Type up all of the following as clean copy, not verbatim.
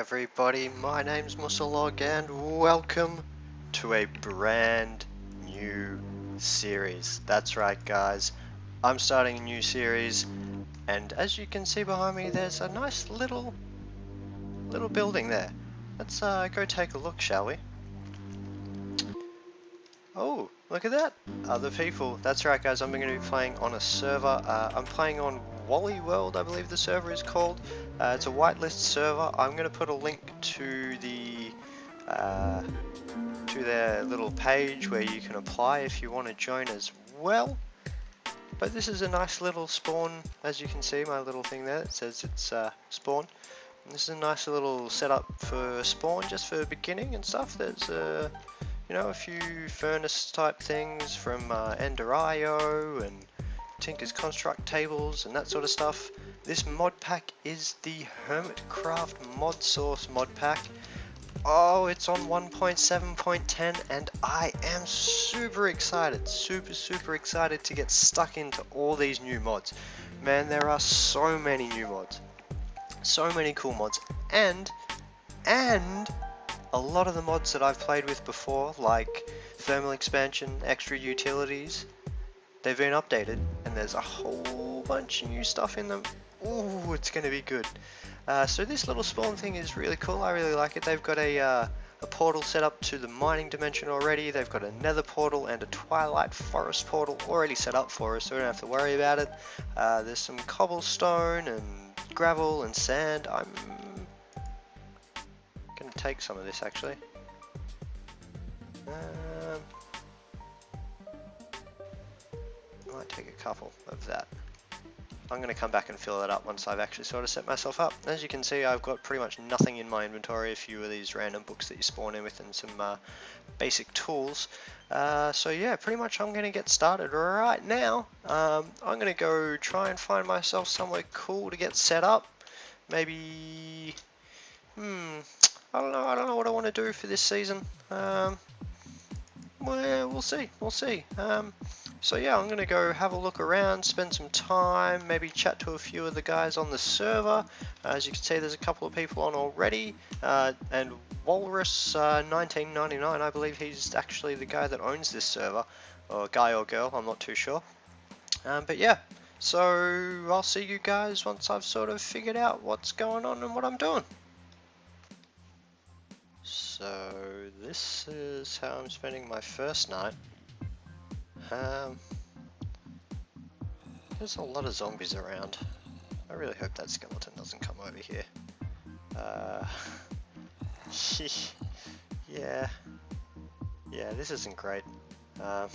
everybody, my name's Musthelog and welcome to a brand new series. That's right guys, I'm starting a new series and as you can see behind me there's a nice little building there. Let's go take a look, shall we? Oh, look at that! Other people. That's right guys, I'm going to be playing on a server. I'm playing on Wally World, I believe the server is called. It's a whitelist server. I'm going to put a link to their little page where you can apply if you want to join as well. But this is a nice little spawn, as you can see, my little thing there, it says it's spawn. And this is a nice little setup for spawn, just for beginning and stuff. There's you know, a few furnace type things from Ender.io and Tinker's Construct tables and that sort of stuff. This mod pack is the Hermitcraft Modsauce mod pack. Oh, it's on 1.7.10 and I am super excited, super excited to get stuck into all these new mods. Man, there are so many new mods, so many cool mods, and a lot of the mods that I've played with before, like thermal expansion, extra utilities, they've been updated and there's a whole bunch of new stuff in them. Ooh, it's gonna be good. So this little spawn thing is really cool. I really like it. They've got a portal set up to the mining dimension already. They've got a nether portal and a twilight forest portal already set up for us, so we don't have to worry about it. There's some cobblestone and gravel and sand. I'm gonna take some of this actually. I might take a couple of that. I'm going to come back and fill that up once I've actually sort of set myself up. As you can see, I've got pretty much nothing in my inventory, a few of these random books that you spawn in with and some basic tools. So yeah, pretty much I'm going to get started right now. I'm going to go try and find myself somewhere cool to get set up. Maybe, I don't know what I want to do for this season. Well, we'll see. So yeah, I'm going to go have a look around, spend some time, maybe chat to a few of the guys on the server. As you can see, there's a couple of people on already, and Walrus 1999, I believe he's actually the guy that owns this server, or guy or girl, I'm not too sure. But yeah, so I'll see you guys once I've sort of figured out what's going on and what I'm doing. So this is how I'm spending my first night. There's a lot of zombies around. I really hope that skeleton doesn't come over here. Yeah, this isn't great. One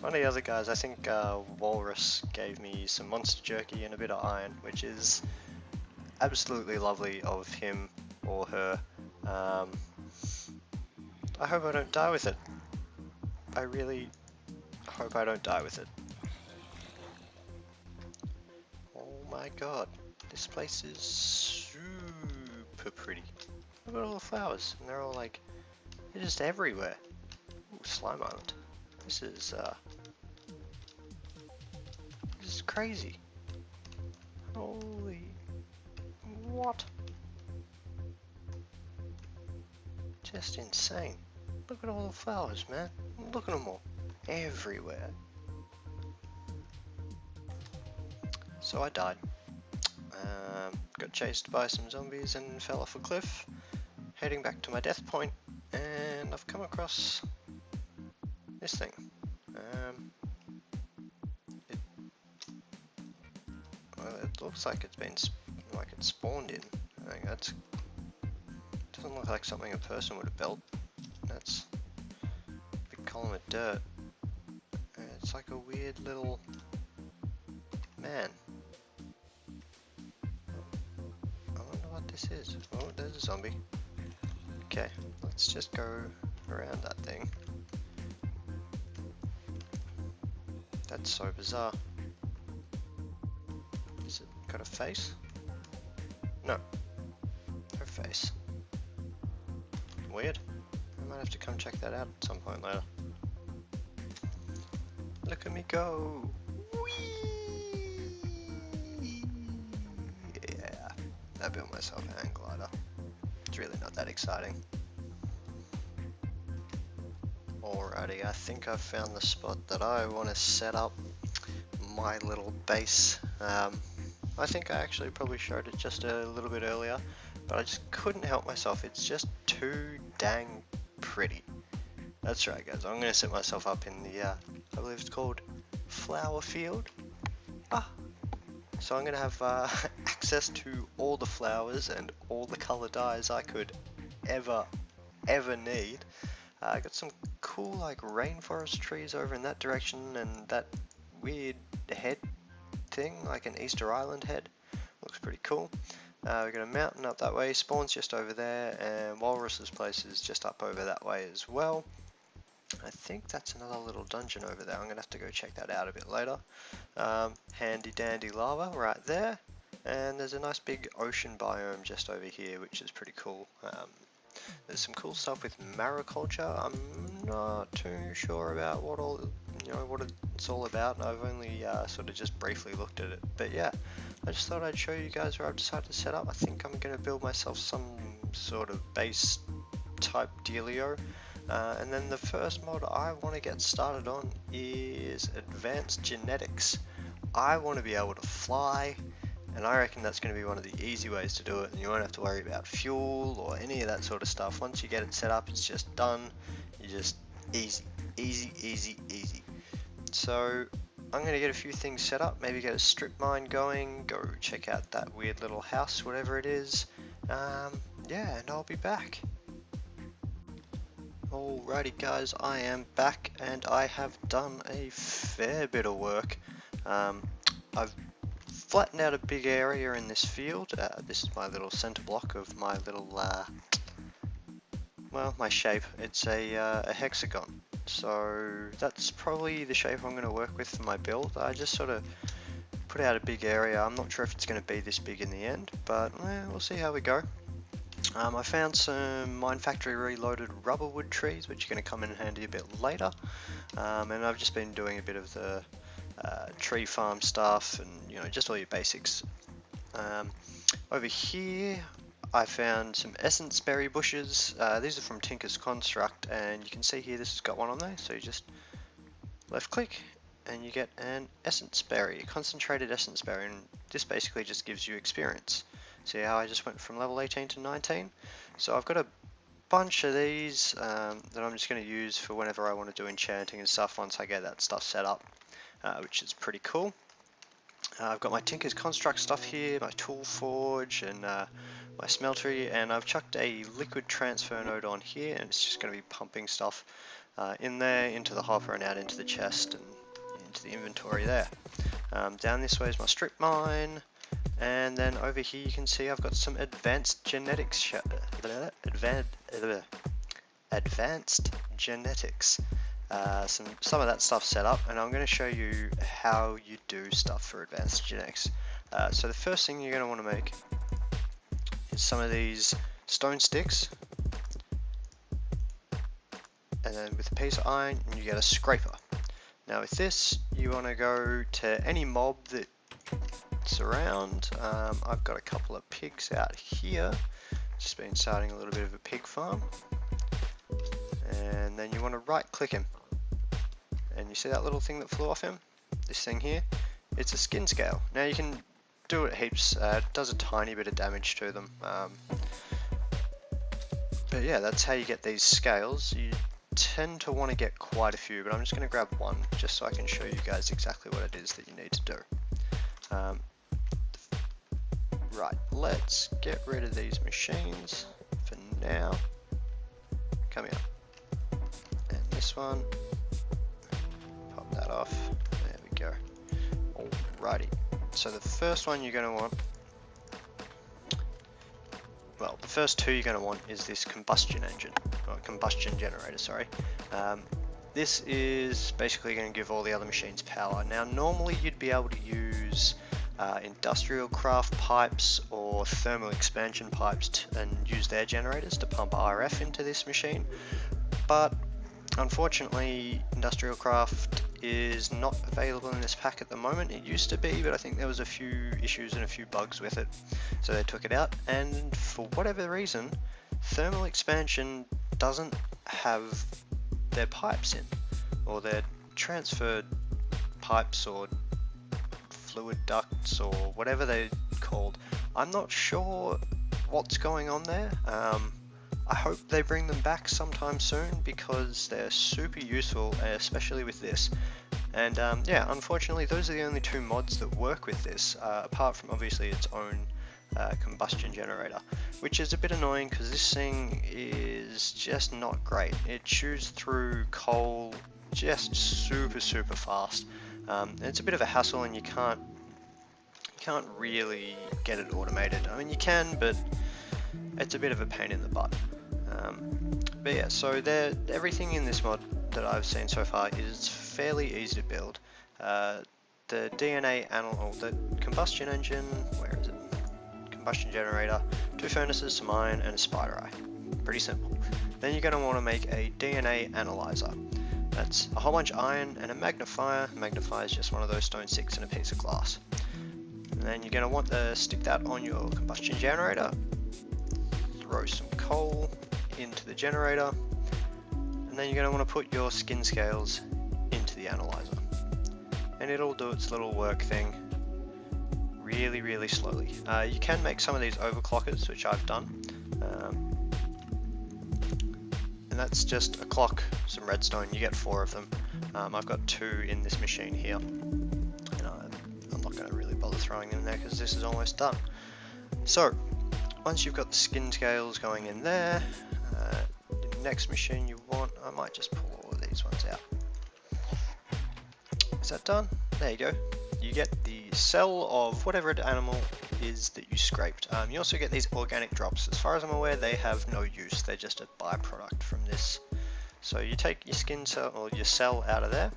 of the other guys, I think Walrus, gave me some monster jerky and a bit of iron, which is absolutely lovely of him or her. I hope I don't die with it. I really hope I don't die with it. Oh my god, this place is super pretty. Look at all the flowers, and they're all like, they're just everywhere. Ooh, slime island. This is crazy. Holy, what? Just insane. Look at all the flowers, man. Look at them all. Everywhere. So I died. Got chased by some zombies and fell off a cliff. Heading back to my death point, and I've come across this thing. It looks like it's been spawned in. I think that's doesn't look like something a person would have built. That's a big column of dirt. It's like a weird little man. I wonder what this is. Oh, there's a zombie. Okay, let's just go around that thing. That's so bizarre. Has it got a face? No. No face. Weird. I might have to come check that out at some point later. Look at me go! Whee! Yeah, I built myself a hang glider. It's really not that exciting. Alrighty, I think I've found the spot that I want to set up my little base. I think I actually probably showed it just a little bit earlier, but I just couldn't help myself. It's just too dang pretty. That's right, guys. I'm going to set myself up in the, I believe it's called flower field. So I'm going to have access to all the flowers and all the color dyes I could ever need. I got some cool like rainforest trees over in that direction, and that weird head thing, like an Easter Island head, looks pretty cool. We got a mountain up that way, spawns just over there, and Walrus's place is just up over that way as well. I think that's another little dungeon over there. I'm gonna have to go check that out a bit later. Handy dandy lava right there, and there's a nice big ocean biome just over here, which is pretty cool. There's some cool stuff with mariculture. I'm not too sure about what it's all about. I've only sort of just briefly looked at it, but yeah, I just thought I'd show you guys where I've decided to set up. I think I'm going to build myself some sort of base type dealio, and then the first mod I want to get started on is advanced genetics. I want to be able to fly, and I reckon that's going to be one of the easy ways to do it, and you won't have to worry about fuel or any of that sort of stuff. Once you get it set up, it's just done. You just easy. So I'm going to get a few things set up, maybe get a strip mine going, go check out that weird little house, whatever it is. Yeah, and I'll be back. Alrighty guys, I am back, and I have done a fair bit of work. I've flattened out a big area in this field. This is my little center block of my little, well, my shape. It's a hexagon. So that's probably the shape I'm going to work with for my build. I just sort of put out a big area. I'm not sure if it's going to be this big in the end, but we'll see how we go. I found some Mine Factory reloaded rubber wood trees, which are going to come in handy a bit later. And I've just been doing a bit of the tree farm stuff, and just all your basics. Over here I found some essence berry bushes. These are from Tinker's Construct, and you can see here this has got one on there, so you just left click and you get an essence berry, a concentrated essence berry, and this basically just gives you experience. See how I just went from level 18 to 19? So I've got a bunch of these that I'm just going to use for whenever I want to do enchanting and stuff once I get that stuff set up, which is pretty cool. I've got my Tinker's Construct stuff here, my tool forge, and my smeltery, and I've chucked a liquid transfer node on here, and it's just going to be pumping stuff in there, into the hopper and out into the chest and into the inventory there. Down this way is my strip mine, and then over here you can see I've got some advanced genetics. Some of that stuff set up, and I'm going to show you how you do stuff for advanced genetics. So the first thing you're going to want to make is some of these stone sticks, and then with a piece of iron you get a scraper. Now with this you want to go to any mob that's around. I've got a couple of pigs out here, just been starting a little bit of a pig farm, and then you want to right click him, and you see that little thing that flew off him, this thing here, it's a skin scale. Now you can do it heaps, it does a tiny bit of damage to them, but yeah, that's how you get these scales. You tend to want to get quite a few, but I'm just going to grab one just so I can show you guys exactly what it is that you need to do. Right, let's get rid of these machines for now. Come here. And this one, pop that off, there we go. Alrighty, so the first one you're going to want, well, the first two you're going to want is this combustion engine, or combustion generator, sorry. This is basically going to give all the other machines power. Now normally you'd be able to use industrial craft pipes or thermal expansion pipes and use their generators to pump RF into this machine, but unfortunately industrial craft is not available in this pack at the moment. It used to be, but I think there was a few issues and a few bugs with it, so they took it out, and for whatever reason thermal expansion doesn't have their pipes in, or their transfer pipes or fluid ducts or whatever they're called. I'm not sure what's going on there. I hope they bring them back sometime soon because they're super useful, especially with this. And yeah, unfortunately those are the only two mods that work with this, apart from obviously its own combustion generator, which is a bit annoying because this thing is just not great. It chews through coal just super fast. It's a bit of a hassle, and you can't really get it automated. I mean, you can, but it's a bit of a pain in the butt. But yeah, so everything in this mod that I've seen so far is fairly easy to build. The DNA or the combustion engine, where is it? Combustion generator, 2 furnaces, some iron, and a spider eye. Pretty simple. Then you're going to want to make a DNA analyzer. That's a whole bunch of iron and a magnifier. Magnifier is just one of those stone sticks and a piece of glass. And then you're going to want to stick that on your combustion generator. Throw some coal into the generator. And then you're going to want to put your skin scales into the analyzer. And it'll do its little work thing really slowly. You can make some of these overclockers, which I've done. And that's just a clock, some redstone. You get 4 of them. I've got 2 in this machine here. And I'm not going to really bother throwing them in there because this is almost done. So, once you've got the skin scales going in there, the next machine you want, I might just pull all of these ones out. Is that done? There you go. You get the cell of whatever animal is that you scraped. You also get these organic drops. As far as I'm aware, they have no use. They're just a byproduct from this. So you take your skin cell or your cell out of there,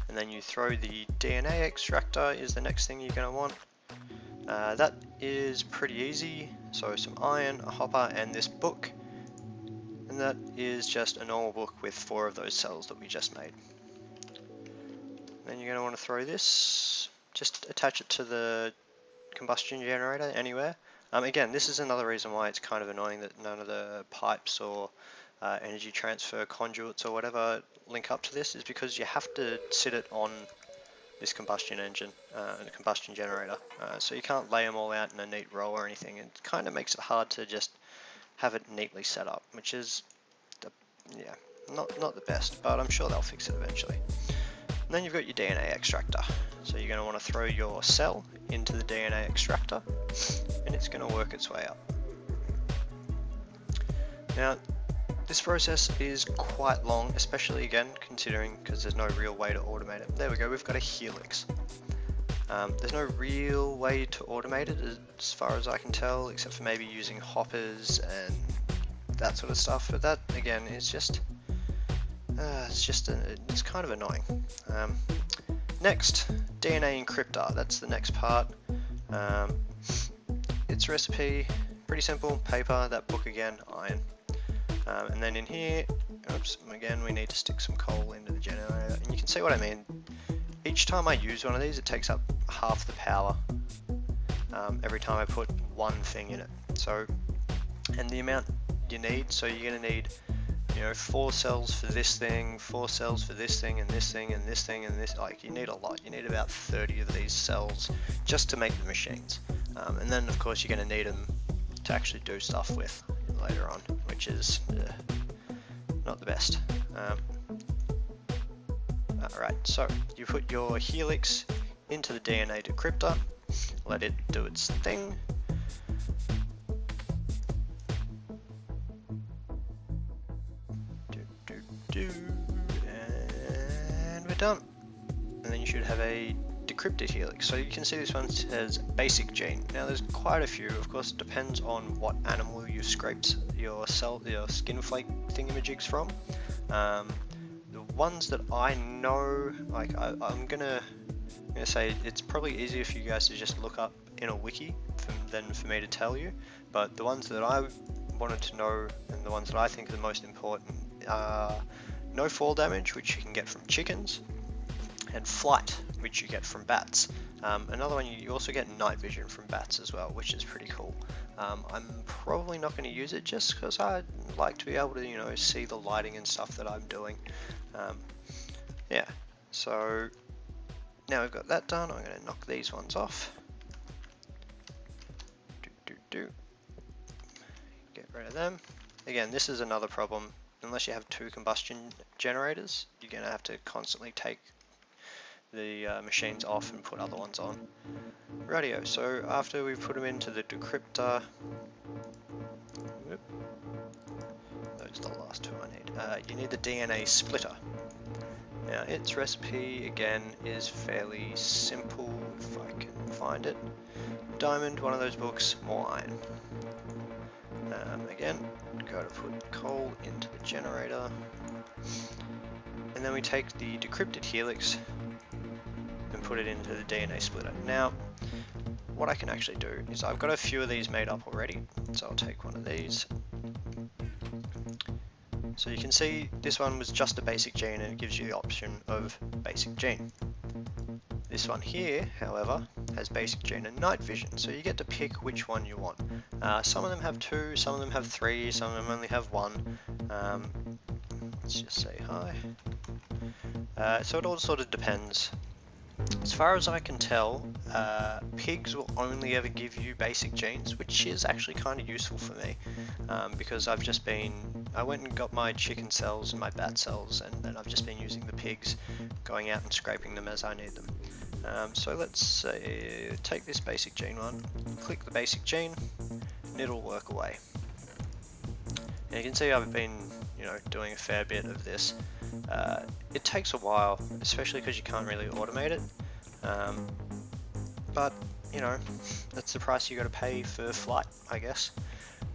and then you throw the DNA extractor is the next thing you're going to want. That is pretty easy. So some iron, a hopper, and this book. And that is just a normal book with 4 of those cells that we just made. Then you're going to want to throw this, just attach it to the combustion generator anywhere. Again, this is another reason why it's kind of annoying that none of the pipes or energy transfer conduits or whatever link up to this, is because you have to sit it on this combustion engine and combustion generator. So you can't lay them all out in a neat row or anything. It kind of makes it hard to just have it neatly set up, which is, yeah, not the best, but I'm sure they'll fix it eventually. And then you've got your DNA extractor. So you're going to want to throw your cell into the DNA extractor, and it's going to work its way up. Now, this process is quite long, especially again considering because there's no real way to automate it. There we go, we've got a helix. There's no real way to automate it as far as I can tell, except for maybe using hoppers and that sort of stuff. But that again is just it's kind of annoying. Next, DNA encryptor. That's the next part. Its recipe, pretty simple. Paper, that book again, iron. And then in here, oops, again we need to stick some coal into the generator. And you can see what I mean. Each time I use one of these, it takes up half the power. Every time I put one thing in it. So, and the amount you need, so you're going to need, you know, 4 cells for this thing, 4 cells for this thing, and this thing, and this thing, and this. Like, you need a lot. You need about 30 of these cells just to make the machines. And then, of course, you're going to need them to actually do stuff with later on, which is not the best. Alright, so you put your helix into the DNA decryptor, let it do its thing. And we're done. And then you should have a decrypted helix. So you can see this one says basic gene. Now there's quite a few. Of course, it depends on what animal you scraped your skin flake thingamajigs from. The ones that I know, like I'm gonna say it's probably easier for you guys to just look up in a wiki than for me to tell you. But the ones that I wanted to know and the ones that I think are the most important are no fall damage, which you can get from chickens, and flight, which you get from bats. Another one, you also get night vision from bats as well, which is pretty cool. I'm probably not going to use it just because I like to be able to, you know, see the lighting and stuff that I'm doing. Yeah, so now we've got that done, I'm going to knock these ones off. Get rid of them. Again, this is another problem. Unless you have two combustion generators, you're going to have to constantly take the machines off and put other ones on. Radio, so after we put them into the decryptor, those are the last two I need. You need the DNA splitter. Now its recipe again is fairly simple if I can find it. Diamond, one of those books, more iron. Again, go to put coal into the generator, and then we take the decrypted helix and put it into the DNA splitter. Now, what I can actually do is I've got a few of these made up already, so I'll take one of these. So you can see this one was just a basic gene and it gives you the option of basic gene. This one here, however, has basic gene and night vision, so you get to pick which one you want. Some of them have 2, some of them have 3, some of them only have 1. Let's just say hi. So it all sort of depends. As far as I can tell, pigs will only ever give you basic genes, which is actually kind of useful for me, because I went and got my chicken cells and my bat cells, and then I've just been using the pigs, going out and scraping them as I need them. So let's take this basic gene one, click the basic gene, and it'll work away. And you can see I've been, you know, doing a fair bit of this. It takes a while, especially because you can't really automate it. But you know, that's the price you got to pay for flight, I guess.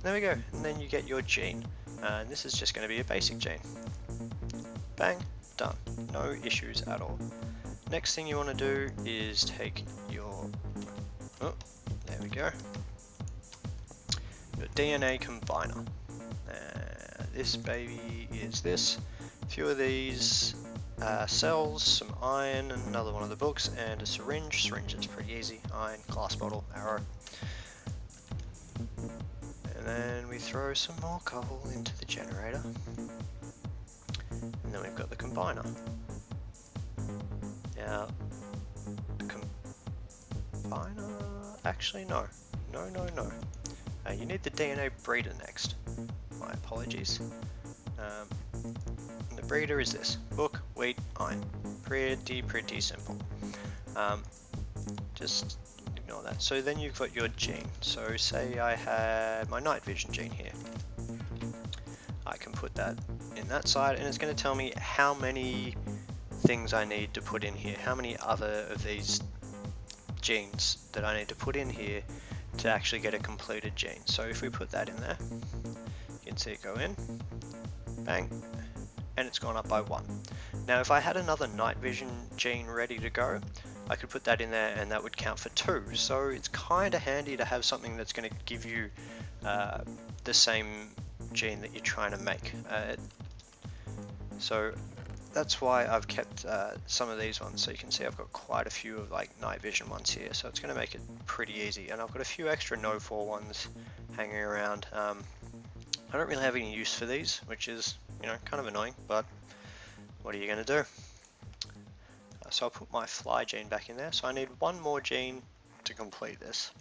There we go, and then you get your gene. And this is just going to be a basic gene. Bang, done. No issues at all. Next thing you want to do is take your, oh, there we go, your DNA combiner. This baby is this. A few of these cells, some iron, and another one of the books, and a syringe. Syringe is pretty easy. Iron, glass bottle, arrow. And then we throw some more coal into the generator. And then we've got the combiner. Now, the combiner, actually no. You need the DNA breeder next. My apologies. And the breeder is this: book, wheat, iron. Pretty simple. Just ignore that. So then you've got your gene. So say I had my night vision gene here. I can put that in that side, and it's going to tell me how many things I need to put in here, how many other of these genes that I need to put in here to actually get a completed gene. So if we put that in there, you can see it go in, bang, and it's gone up by 1. Now if I had another night vision gene ready to go, I could put that in there and that would count for 2. So it's kind of handy to have something that's going to give you the same gene that you're trying to make. So that's why I've kept some of these ones. So you can see I've got quite a few of like night vision ones here, so it's going to make it pretty easy. And I've got a few extra no-4 ones hanging around. I don't really have any use for these, which is, you know, kind of annoying, but what are you going to do? So I'll put my fly gene back in there. So I need one more gene to complete this.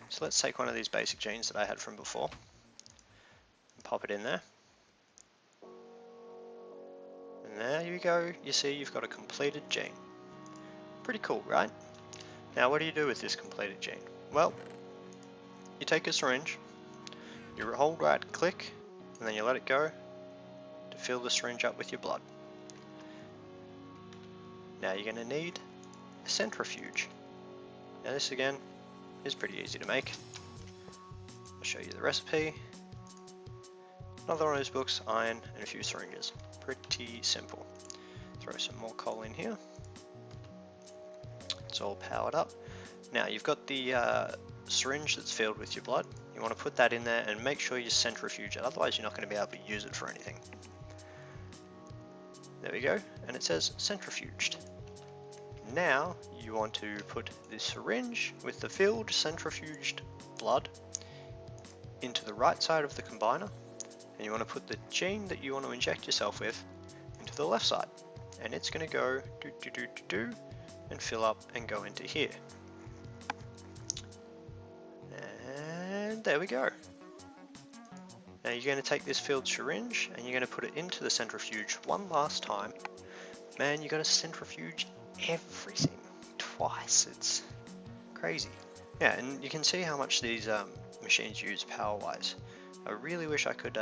So let's take one of these basic genes that I had from before and pop it in there. And there you go, you see you've got a completed gene. Pretty cool, right? Now what do you do with this completed gene? Well, you take a syringe, you hold right click, and then you let it go to fill the syringe up with your blood. Now you're going to need a centrifuge. Now this again is pretty easy to make. I'll show you the recipe. Another one of those books, iron, and a few syringes. Pretty simple. Throw some more coal in here. It's all powered up. Now you've got the syringe that's filled with your blood. You want to put that in there and make sure you centrifuge it, otherwise you're not going to be able to use it for anything. There we go, and it says centrifuged. Now you want to put the syringe with the filled centrifuged blood into the right side of the combiner, and you want to put the gene that you want to inject yourself with into the left side, and it's going to go do and fill up and go into here. And there we go. Now you're going to take this filled syringe and you're going to put it into the centrifuge one last time. Man, you got to centrifuge everything twice. It's crazy. Yeah, and you can see how much these machines use power-wise. I really wish I could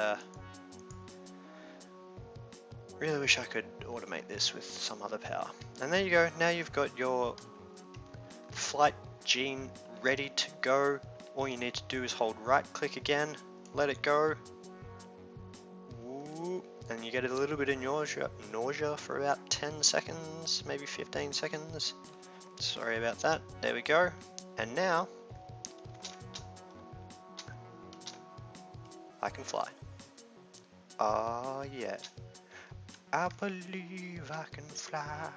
automate this with some other power. And there you go. Now you've got your flight gene ready to go. All you need to do is hold right click again, let it go, and you get a little bit of nausea for about 10 seconds, maybe 15 seconds. Sorry about that. There we go. And now I can fly. Oh yeah. I believe I can fly.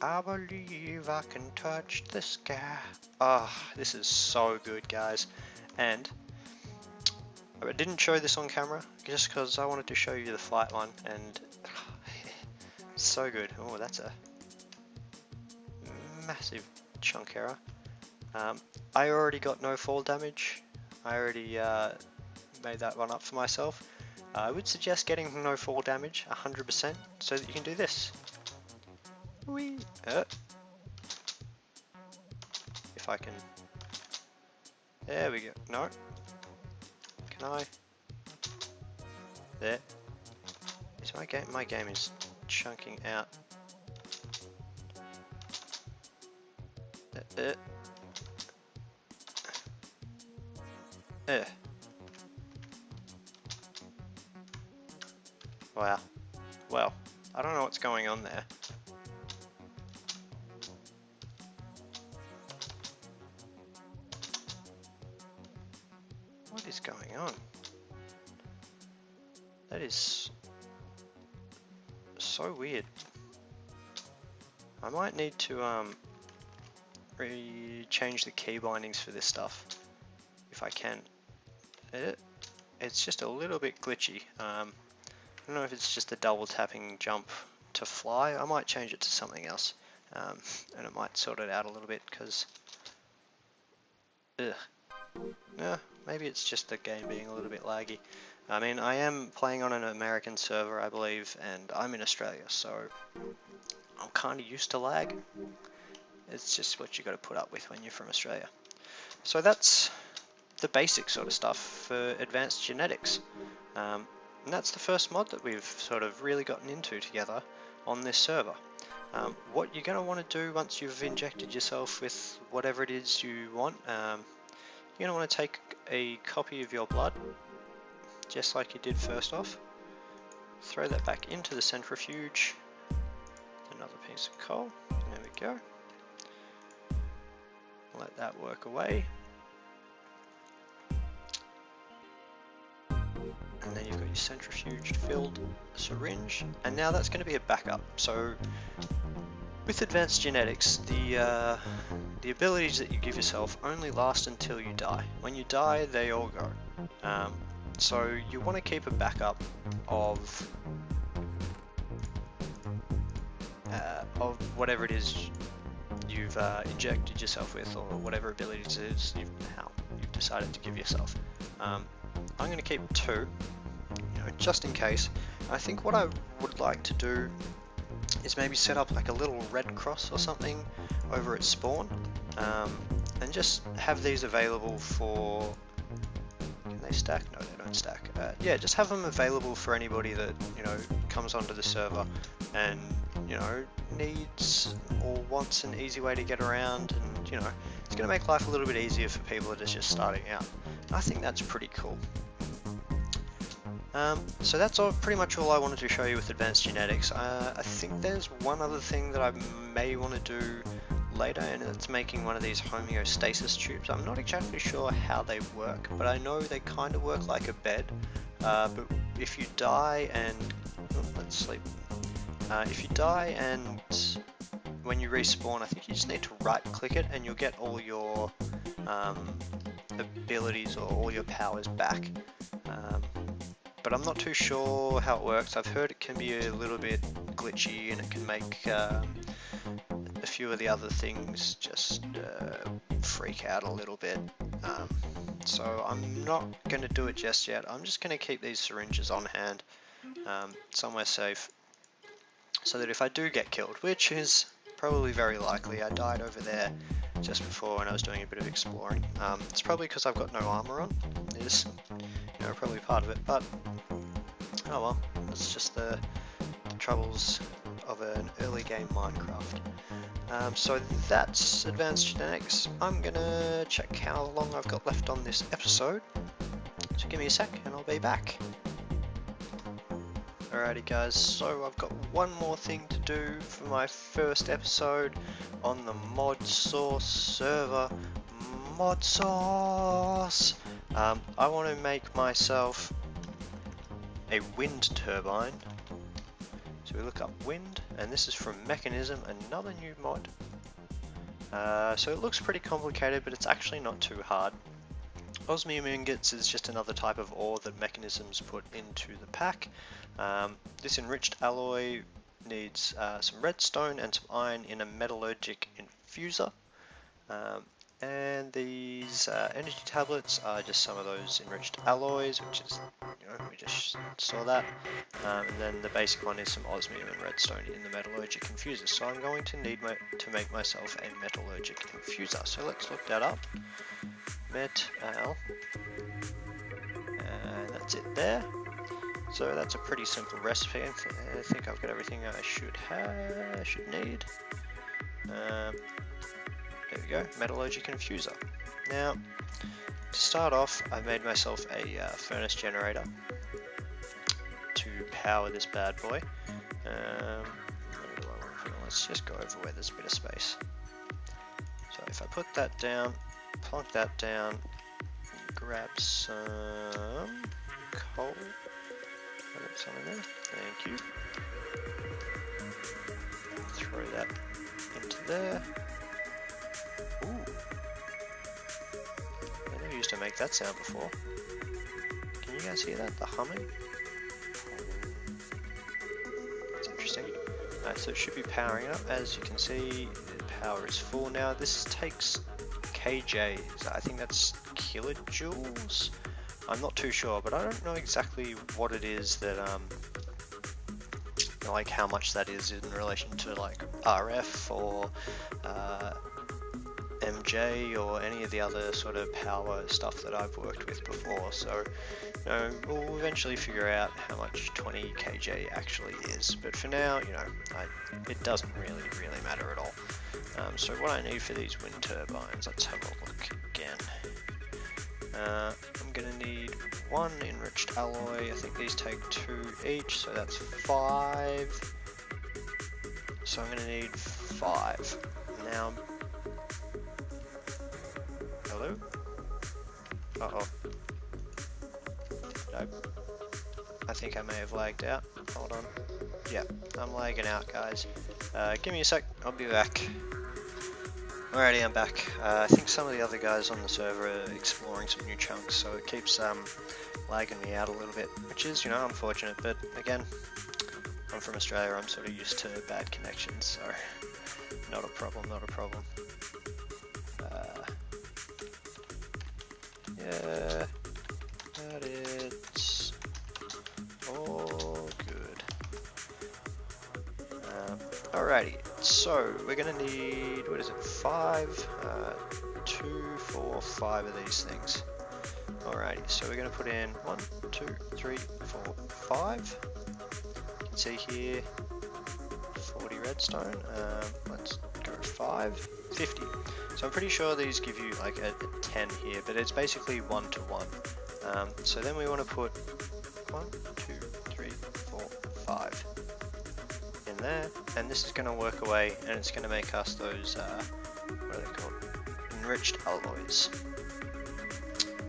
I believe I can touch the sky. Ah, oh, this is so good, guys. And I didn't show this on camera just because I wanted to show you the flight one, and so good. Oh, that's a massive chunk error. I already got no fall damage. I already made that one up for myself. I would suggest getting no fall damage 100% so that you can do this. Whee! If I can. There we go. No. Can I? There. Is my game? My game is chunking out. Wow. Well, I don't know what's going on there. What is going on? That is so weird. I might need to change the key bindings for this stuff if I can. It's just a little bit glitchy. I don't know if it's just a double tapping jump to fly. I might change it to something else, and it might sort it out a little bit because yeah, maybe it's just the game being a little bit laggy. I mean, I am playing on an American server, I believe, and I'm in Australia, so I'm kind of used to lag. It's just what you got to put up with when you're from Australia. So that's the basic sort of stuff for advanced genetics. And that's the first mod that we've sort of really gotten into together on this server. What you're going to want to do once you've injected yourself with whatever it is you want, you're going to want to take a copy of your blood, just like you did first off, throw that back into the centrifuge, another piece of coal, there we go, let that work away, and then you've got your centrifuge filled syringe, and now that's going to be a backup. So with advanced genetics, the abilities that you give yourself only last until you die. When you die, they all go. So you want to keep a backup of whatever it is you've injected yourself with, or whatever abilities it is you've decided to give yourself. I'm going to keep 2, just in case. I think what I would like to do is maybe set up like a little red cross or something over at spawn, and just have these available for. Can they stack? No, they don't stack. Yeah, just have them available for anybody that comes onto the server and needs or wants an easy way to get around, and it's going to make life a little bit easier for people that are just starting out. I think that's pretty cool. So that's pretty much all I wanted to show you with advanced genetics. I think there's one other thing that I may want to do later, and it's making one of these homeostasis tubes. I'm not exactly sure how they work, but I know they kind of work like a bed. But if you die and let's sleep, If you die and when you respawn, I think you just need to right click it and you'll get all your abilities or all your powers back. But I'm not too sure how it works. I've heard it can be a little bit glitchy and it can make a few of the other things just freak out a little bit. So I'm not going to do it just yet. I'm just going to keep these syringes on hand somewhere safe, so that if I do get killed, which is probably very likely, I died over there just before when I was doing a bit of exploring. It's probably because I've got no armor on. It is, you know, probably part of it, but oh well, it's just the troubles of an early game Minecraft. So that's advanced genetics. I'm gonna check how long I've got left on this episode, so give me a sec and I'll be back. Alrighty guys, so I've got one more thing to do for my first episode on the Modsauce server. Modsauce! I want to make myself a wind turbine. So we look up wind, and this is from Mechanism, another new mod. So it looks pretty complicated, but it's actually not too hard. Osmium ingots is just another type of ore that Mechanisms put into the pack. This enriched alloy needs some redstone and some iron in a metallurgic infuser. And these energy tablets are just some of those enriched alloys, which is, you know, we just saw that. And then the basic one is some osmium and redstone in the metallurgic infuser. So I'm going to need to make myself a metallurgic infuser. So let's look that up. Metal. And that's it there. So that's a pretty simple recipe. I think I've got everything I should need. There we go, metallurgic infuser. Now, to start off, I made myself a furnace generator to power this bad boy. Where do I want to put it? Let's just go over where there's a bit of space. So if I put that down, plunk that down, grab some coal. Got some in there. Thank you. Throw that into there. Ooh. I never used to make that sound before. Can you guys hear that? The humming? That's interesting. So it should be powering up. As you can see, the power is full now. This takes kJs. I think that's kilojoules. I'm not too sure, but I don't know exactly what it is that, like how much that is in relation to like RF or MJ or any of the other sort of power stuff that I've worked with before. So, you know, we'll eventually figure out how much 20 kJ actually is. But for now, you know, it doesn't really matter at all. So what I need for these wind turbines, let's have a look again. I'm gonna need one enriched alloy. I think these take 2 each, so that's 5. So I'm gonna need 5. Now, hello? Uh-oh. Nope. I think I may have lagged out. Hold on. Yeah, I'm lagging out, guys. Give me a sec, I'll be back. Alrighty, I'm back. I think some of the other guys on the server are exploring some new chunks, so it keeps lagging me out a little bit, which is, you know, unfortunate, but again, I'm from Australia, I'm sort of used to bad connections, so not a problem, not a problem. Yeah, but it's all good. Alrighty, so we're gonna need, what is it, 5, 2, 4, 5 of these things. Alrighty, so we're gonna put in 1, 2, 3, 4, 5. You can see here, 40 redstone. Let's go 5, 50. So I'm pretty sure these give you like a 10 here, but it's basically 1 to 1. So then we want to put 1, 2, 3, 4, 5 in there, and this is going to work away, and it's going to make us those, what are they called? Enriched alloys.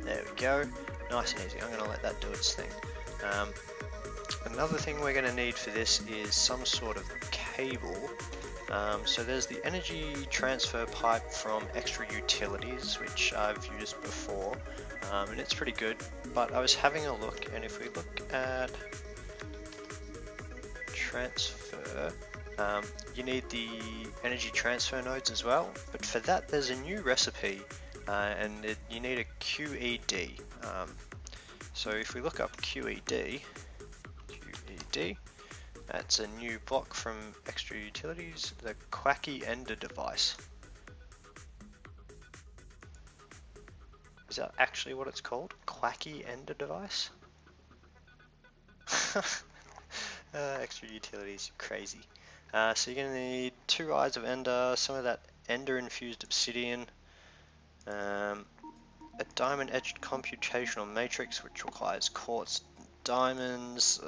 There we go. Nice and easy. I'm going to let that do its thing. Another thing we're going to need for this is some sort of cable. So there's the energy transfer pipe from Extra Utilities, which I've used before, and it's pretty good, but I was having a look, and if we look at transfer, you need the energy transfer nodes as well, but for that there's a new recipe, and you need a QED. So if we look up QED, that's a new block from Extra Utilities, the Quacky Ender device. Is that actually what it's called? Quacky Ender device? Extra Utilities, crazy. So you're going to need 2 eyes of Ender, some of that Ender infused obsidian, a diamond edged computational matrix which requires quartz diamonds,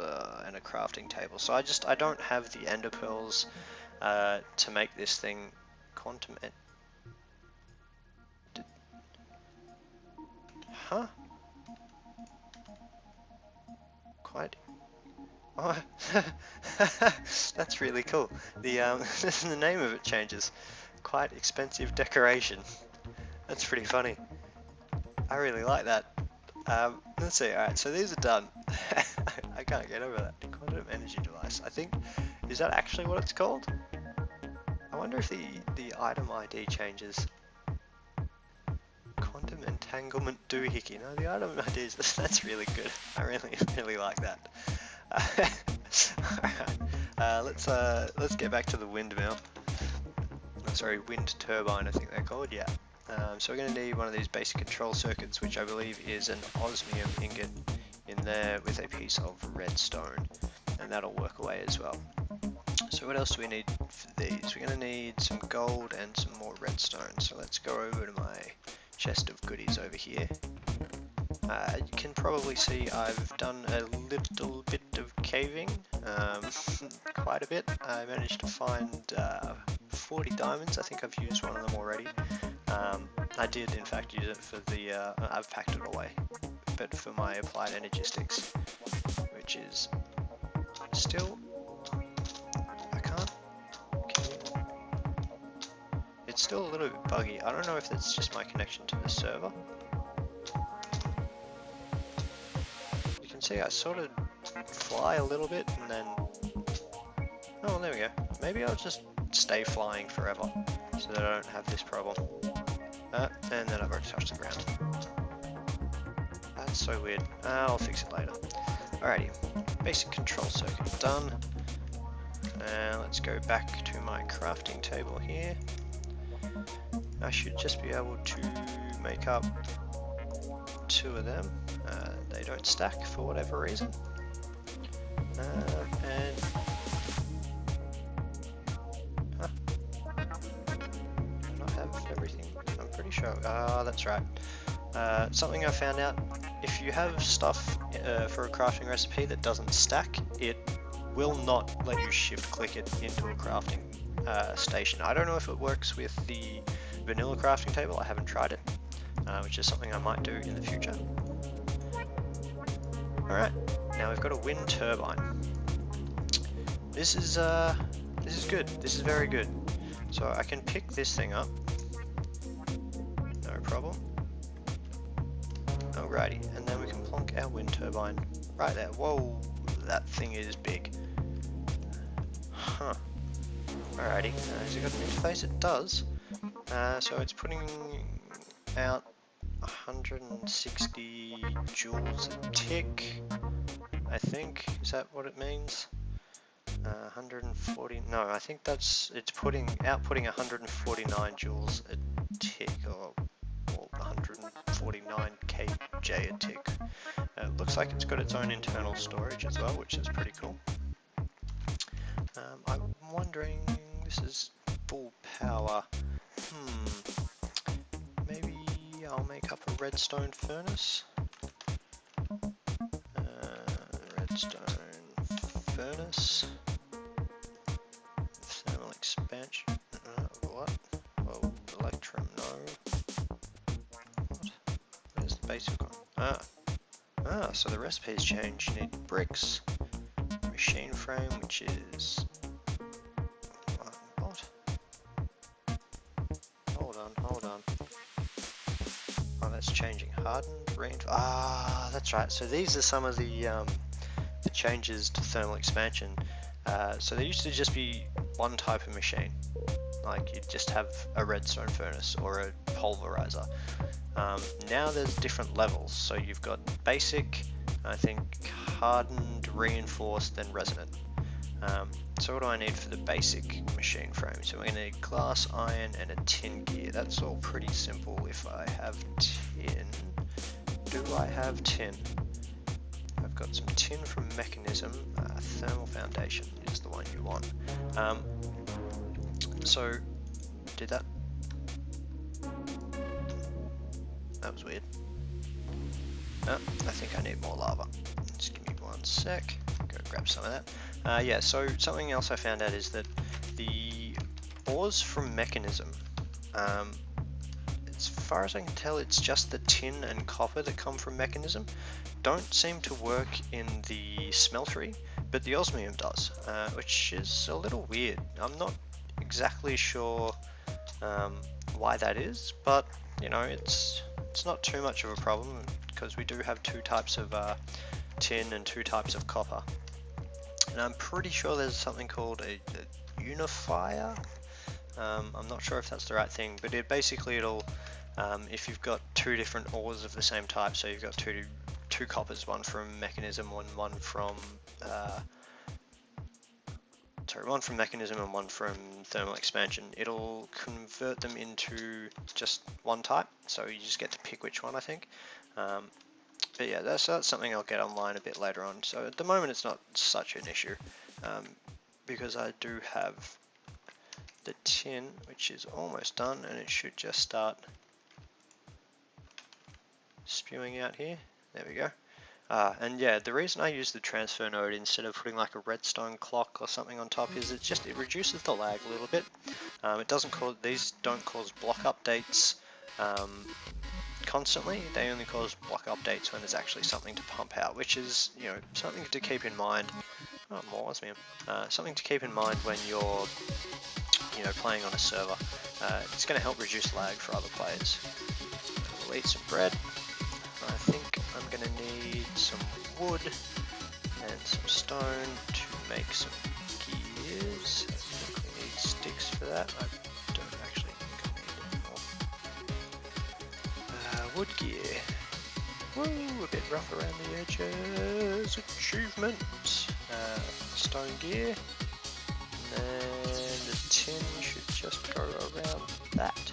and a crafting table. So I don't have the ender pearls to make this thing quantum. Huh? Quite. Oh, that's really cool. The the name of it changes. Quite expensive decoration. That's pretty funny. I really like that. Let's see. Alright, so these are done. I can't get over that. Quantum energy device. I think, is that actually what it's called? I wonder if the item ID changes. Quantum entanglement doohickey. No, the item ID is, that's really good. I really like that. Alright, let's get back to the windmill. Sorry, wind turbine I think they're called, yeah. So we're going to need one of these basic control circuits, which I believe is an osmium ingot in there with a piece of redstone, and that'll work away as well. So what else do we need for these? We're going to need some gold and some more redstone. So let's go over to my chest of goodies over here. You can probably see I've done a little bit of caving, quite a bit. I managed to find 40 diamonds. I think I've used one of them already. I did in fact use it for the, I've packed it away, but for my applied energy sticks, which is still, it's still a little bit buggy. I don't know if that's just my connection to the server. You can see I sort of fly a little bit and then, oh there we go. Maybe I'll just stay flying forever so that I don't have this problem. And then I've already touched the ground. That's so weird. I'll fix it later. Alrighty, basic control circuit done. And let's go back to my crafting table here. I should just be able to make up 2 of them. They don't stack for whatever reason. And do not have everything. I'm pretty sure. That's right. Something I found out: if you have stuff for a crafting recipe that doesn't stack, it will not let you shift click it into a crafting station. I don't know if it works with the vanilla crafting table. I haven't tried it, which is something I might do in the future. Alright, now we've got a wind turbine. This is good. This is very good. So I can pick this thing up, no problem. Alrighty, and then we can plonk our wind turbine right there. Whoa, that thing is big. Huh. Alrighty, has it got an interface? It does. So it's putting out 160 joules a tick, I think. Is that what it means? 140, no, I think it's outputting 149 joules a tick, or 149 kJ a tick. It looks like it's got its own internal storage as well, which is pretty cool. I'm wondering, this is full power. Maybe I'll make up a redstone furnace. Redstone furnace. Thermal expansion. What? Oh, electrum, no. What? Where's the basic one? So the recipe's changed. You need bricks, machine frame, which is what? Hold on. Oh, that's changing. Hardened, reinforced. Ah, that's right. So these are some of the changes to thermal expansion. So there used to just be one type of machine, like you'd just have a redstone furnace or a pulverizer. Now there's different levels. So you've got basic, I think hardened, reinforced, then resonant. So what do I need for the basic machine frame? So we're going to need glass, iron, and a tin gear. That's all pretty simple. If I have tin, do I have tin? I've got some tin from mechanism. Thermal foundation is the one you want. So did that? That was weird. Oh, I think I need more lava. Just give me 1 sec. Go grab some of that. Yeah, so something else I found out is that the ores from mechanism, as far as I can tell, it's just the tin and copper that come from mechanism, don't seem to work in the smeltery, but the osmium does, which is a little weird. I'm not exactly sure why that is, but you know, it's not too much of a problem because we do have 2 types of tin and 2 types of copper. And I'm pretty sure there's something called a unifier. I'm not sure if that's the right thing, but it'll if you've got 2 different ores of the same type, so you've got two coppers, one from mechanism, one from mechanism and one from thermal expansion, it'll convert them into just one type, so you just get to pick which one, I think. But yeah, that's something I'll get online a bit later on. So at the moment it's not such an issue, because I do have the tin, which is almost done, and it should just start spewing out here. There we go. And yeah, the reason I use the transfer node instead of putting like a redstone clock or something on top is it reduces the lag a little bit. These don't cause block updates constantly. They only cause block updates when there's actually something to pump out, which is, you know, something to keep in mind. Oh, more osmium. Something to keep in mind when you're, you know, playing on a server. It's going to help reduce lag for other players. We'll eat some bread. I think I'm going to need some wood and some stone to make some gears. I think we need sticks for that. I don't actually think I need any more. Wood gear. Woo, a bit rough around the edges. Achievement. Stone gear. And then the tin should just go around that.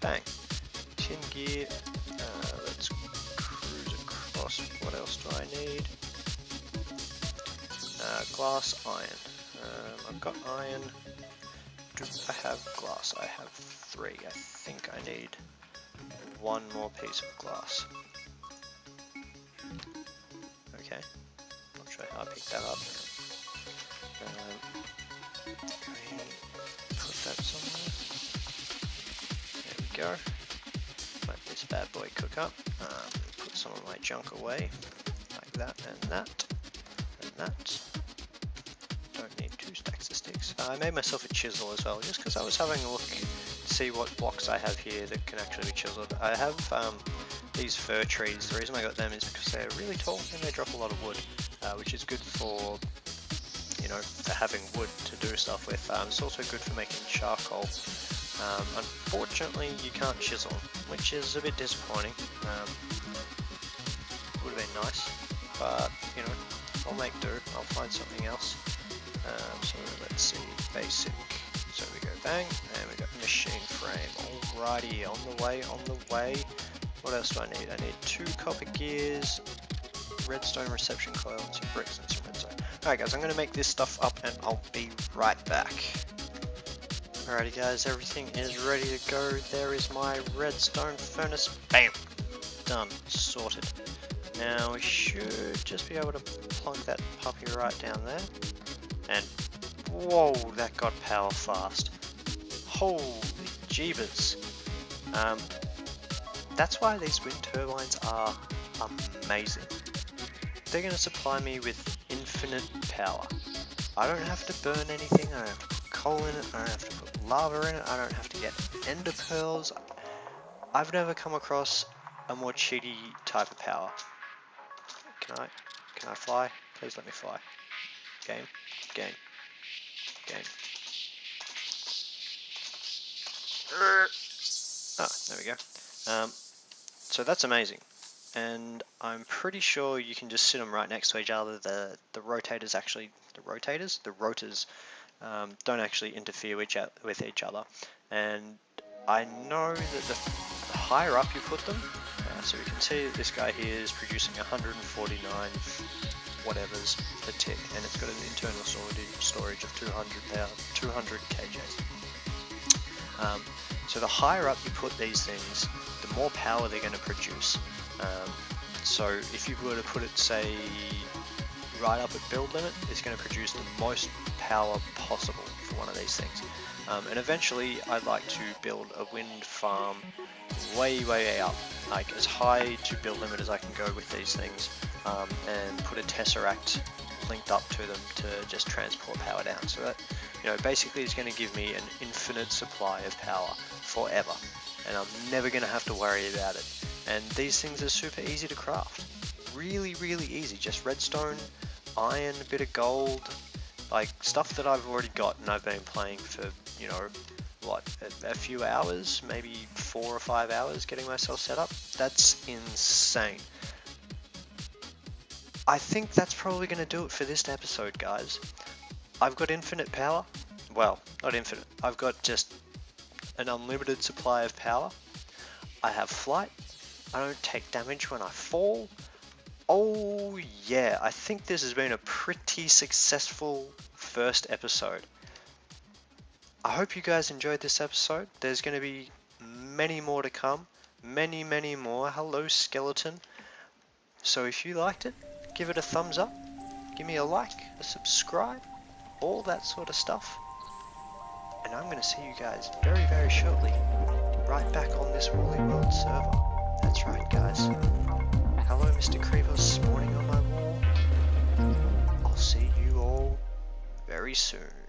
Bang. Tin gear. Let's cruise across. What else do I need? Glass, iron. I've got iron. Do I have glass? I have 3. I think I need 1 more piece of glass. Okay. Not sure how I picked that up. Put that somewhere. There we go. Let this bad boy cook up. Put some of my junk away, like that and that and that. Don't need 2 stacks of sticks. I made myself a chisel as well, just because I was having a look to see what blocks I have here that can actually be chiseled. I have these fir trees. The reason I got them is because they're really tall and they drop a lot of wood, which is good for, you know, for having wood to do stuff with. It's also good for making charcoal. Unfortunately, you can't chisel, which is a bit disappointing. Would have been nice, but you know, I'll make do. I'll find something else. So let's see, basic. So we go bang, and we got machine frame. Alrighty, on the way. What else do I need? I need 2 copper gears, redstone reception coil, and some bricks and some redstone. Alright guys, I'm going to make this stuff up and I'll be right back. Alrighty guys, everything is ready to go. There is my redstone furnace. Bam! Done. Sorted. Now we should just be able to plug that puppy right down there. And whoa, that got power fast. Holy jeebus. That's why these wind turbines are amazing. They're going to supply me with infinite power. I don't have to burn anything, I don't have to put coal in it, I don't have to put lava in it, I don't have to get ender pearls. I've never come across a more cheaty type of power. Can I fly? Please let me fly. Game. Ah, there we go. So that's amazing. And I'm pretty sure you can just sit them right next to each other. The rotors don't actually interfere with each other. And I know that the higher up you put them, so you can see that this guy here is producing 149 whatevers per tick, and it's got an internal storage of 200 kJs. So the higher up you put these things, the more power they're going to produce. So if you were to put it, say, right up at build limit, it's going to produce the most power possible for one of these things. And eventually I'd like to build a wind farm way up, like as high to build limit as I can go with these things, and put a tesseract linked up to them to just transport power down. So that, you know, basically is going to give me an infinite supply of power forever, and I'm never going to have to worry about it. And these things are super easy to craft, really easy. Just redstone, iron, a bit of gold, like stuff that I've already got and I've been playing for, you know, what, a few hours, maybe 4 or 5 hours getting myself set up. That's insane. I think that's probably going to do it for this episode, guys. I've got infinite power. Well, not infinite. I've got just an unlimited supply of power. I have flight. I don't take damage when I fall. Oh yeah, I think this has been a pretty successful first episode. I hope you guys enjoyed this episode. There's going to be many more to come. Many more. Hello, skeleton. So if you liked it, give it a thumbs up. Give me a like, a subscribe, all that sort of stuff. And I'm going to see you guys very shortly. Right back on this Woolly World server. That's right, guys. Hello, Mr. Creeper spawning on my wall. I'll see you all very soon.